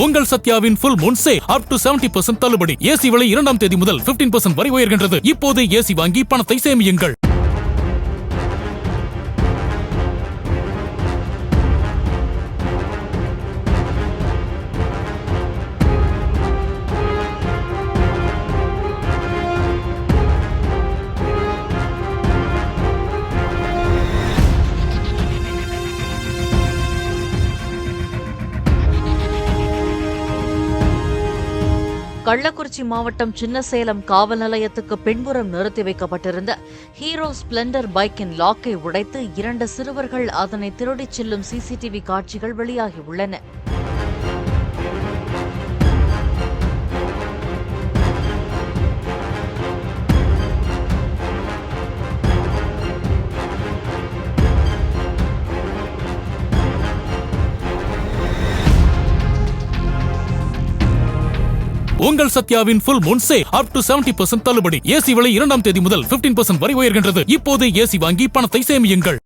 உங்கள் சத்யாவின் full moon sale up to 70% தள்ளுபடி. AC விலை 2ஆம் தேதி முதல் 15% வரை உயர்கின்றது. இப்போது ஏசி வாங்கி பணத்தை சேமியுங்கள். கள்ளக்குறிச்சி மாவட்டம் சின்னசேலம் காவல் நிலையத்துக்கு பின்புறம் நிறுத்தி வைக்கப்பட்டிருந்த ஹீரோ ஸ்பிளெண்டர் பைக்கின் லாக்கை உடைத்து 2 சிறுவர்கள் அதனை திருடிச் செல்லும் சிசிடிவி காட்சிகள் வெளியாகியுள்ளன. உங்கள் சத்யாவின் full moon sale up to 70% தள்ளுபடி. ஏசி விலை 2ஆம் தேதி முதல் 15% வரை உயர்கின்றது. இப்போது ஏசி வாங்கி பணத்தை சேமியுங்கள்.